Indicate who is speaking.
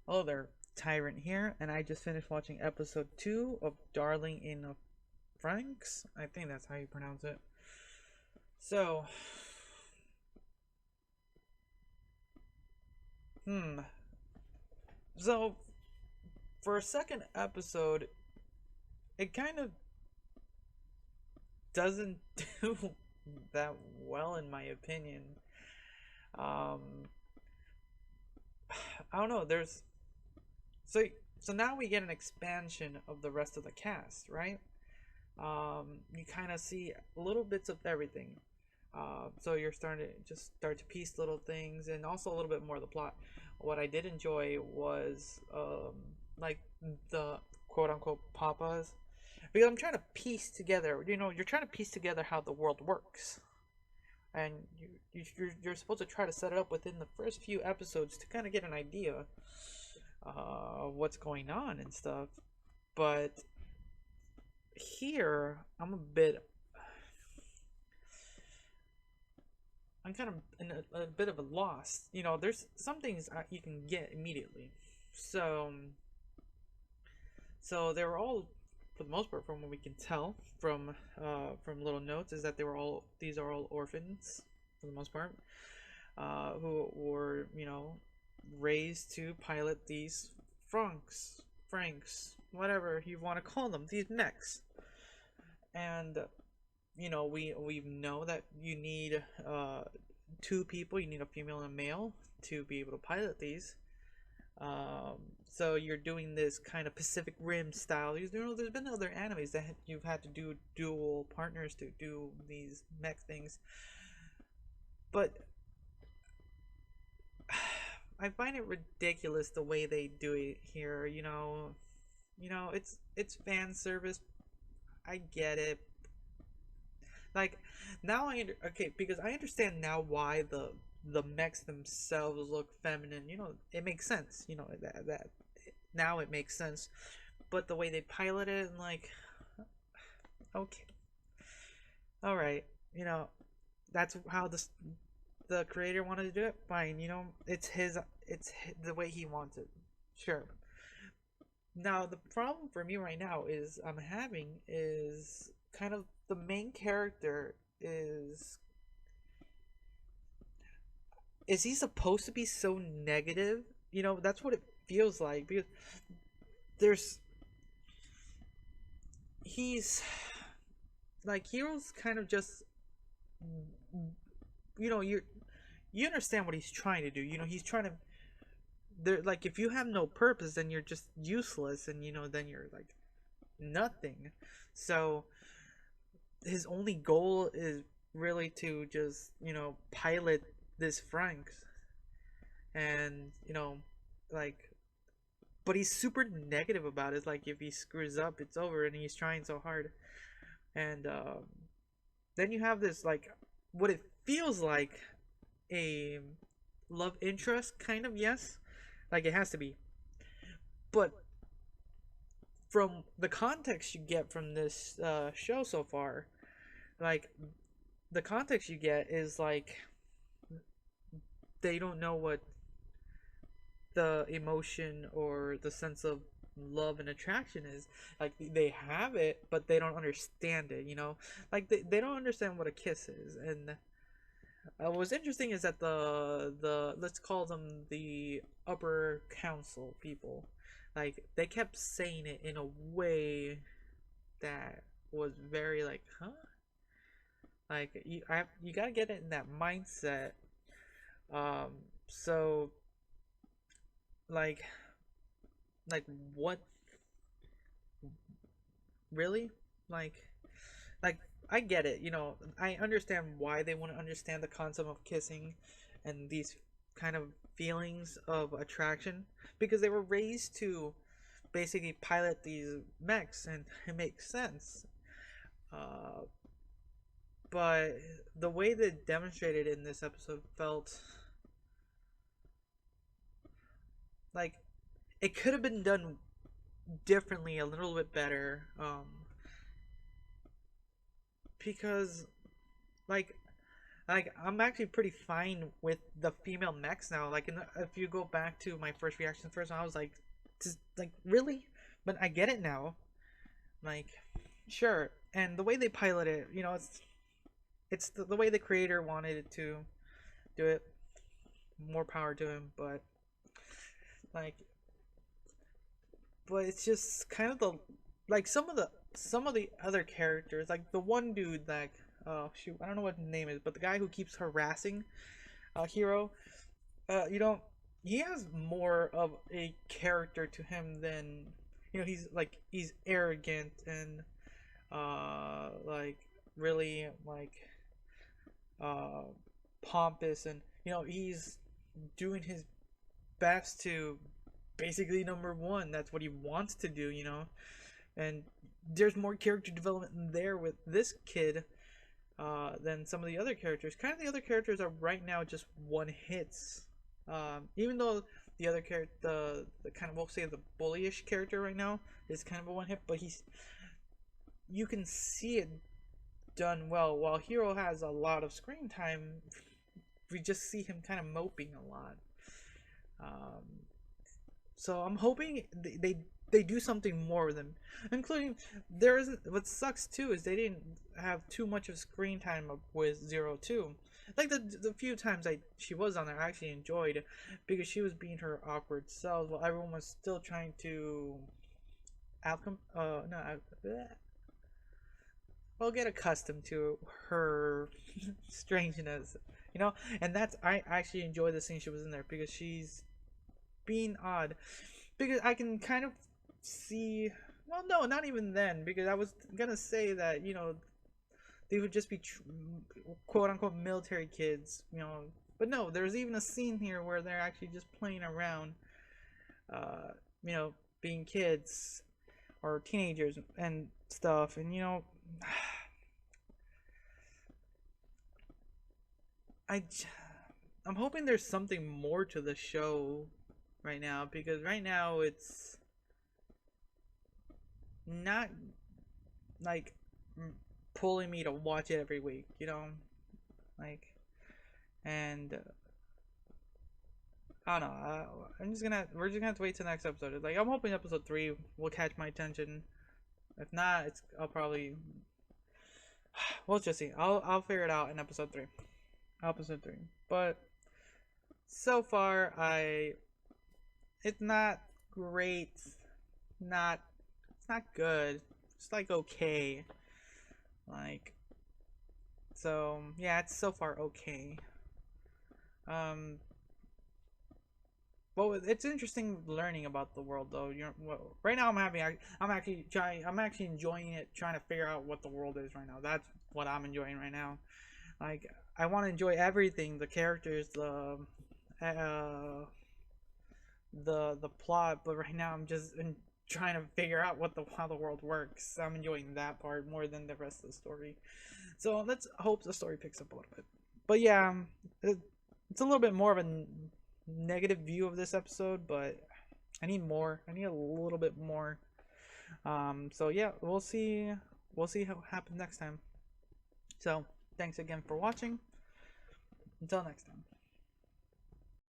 Speaker 1: Hello there, Tyrant here, and I just finished watching episode 2 of Darling in a Franks. I think that's how you pronounce it. So, hmm. So, for a second episode, it kind of doesn't do that well, in my opinion. Um, I don't know. So so now we get an expansion of the rest of the cast, right? You kind of see little bits of everything. So you're starting to just start to piece little things, and also a little bit more of the plot. What I did enjoy was like the quote unquote papas, because I'm trying to piece together. You're trying to piece together how the world works, and you're supposed to try to set it up within the first few episodes to kind of get an idea of what's going on and stuff. But here, I'm kind of in a bit of a loss. There's some things you can get immediately. So, so they were all, for the most part, from what we can tell from little notes, is that these are all orphans for the most part, who were raised to pilot these Franks, whatever you want to call them, these mechs, and we know that you need two people. You need a female and a male to be able to pilot these. Um, so you're doing this kind of Pacific Rim style. There's been other animes that you've had to do dual partners to do these mech things, but I find it ridiculous the way they do it here. It's fan service. I get it. Like, now okay, because I understand now why the mechs themselves look feminine. It makes sense. That now it makes sense. But the way they pilot it, and like, okay, all right, that's how the creator wanted to do it. Fine, the way he wants it. Sure. Now the problem for me right now is kind of the main character is he supposed to be so negative? That's what it feels like, because there's he's like, Hero's kind of just, you understand what he's trying to do. He's trying to, there, like, if you have no purpose, then you're just useless, and then you're like nothing. So his only goal is really to just pilot this Franks, and like, but he's super negative about it. It's like, if he screws up, it's over, and he's trying so hard. And then you have this, like, what it feels like a love interest, kind of. Yes, like, it has to be. But from the context you get from this show so far, like, the context you get is like, they don't know what the emotion or the sense of love and attraction is. Like, they have it, but they don't understand it. Like, they don't understand what a kiss is. And what's interesting is that the let's call them the upper council people, like, they kept saying it in a way that was very like, huh, like, you gotta get it in that mindset. So, like like what, really, like like I get it. I understand why they want to understand the concept of kissing and these kind of feelings of attraction, because they were raised to basically pilot these mechs, and it makes sense. uh, but the way they demonstrated in this episode felt like it could have been done differently, a little bit better. Because, like, Like I'm actually pretty fine with the female mechs now. Like if you go back to my first reaction first, I was like, just like really, but I get it now. Like, sure, and the way they pilot it, you know, it's the way the creator wanted it to do it. More power to him, like, but it's just kind of the like some of the other characters, like the one dude that oh shoot, I don't know what his name is, but the guy who keeps harassing Hero, you know, he has more of a character to him than you know. He's arrogant and like really like uh pompous, and you know he's doing his best to basically number one. That's what he wants to do, you know. And there's more character development in there with this kid than some of the other characters. Kind of the other characters are right now just one hits. Even though the other character, the kind of we'll say the bullyish character right now is kind of a one hit, but you can see it done well. While Hero has a lot of screen time, we just see him kind of moping a lot. Um, so I'm hoping they do something more with him, including there isn't. What sucks too is they didn't have too much of screen time with 02. Like the few times she was on there, I actually enjoyed because she was being her awkward self while everyone was still trying to not well get accustomed to her strangeness, you know. And that's I actually enjoy the scene she was in there because she's being odd, because I can kind of see. Well, no, not even then, because I was gonna say that you know they would just be quote unquote military kids, you know. But no, there's even a scene here where they're actually just playing around, you know, being kids or teenagers and stuff, and you know, I I'm hoping there's something more to the show right now, because right now it's not like pulling me to watch it every week, you know, like, and I don't know. We're just gonna have to wait till the next episode. Like I'm hoping episode 3 will catch my attention. If not, I'll probably we'll just see. I'll figure it out in episode 3. Episode 3. But so far it's not great. Not it's not good. It's like okay. Like so yeah, it's so far okay. Well, it's interesting learning about the world though. Well, right now I'm actually enjoying it, trying to figure out what the world is right now. That's what I'm enjoying right now. Like I want to enjoy everything, the characters, uh, the plot, but right now I'm just trying to figure out how the world works. I'm enjoying that part more than the rest of the story. So let's hope the story picks up a little bit. But yeah, it's a little bit more of a negative view of this episode, but I need more. I need a little bit more. So yeah, we'll see. We'll see how it happens next time. So thanks again for watching. Until next time.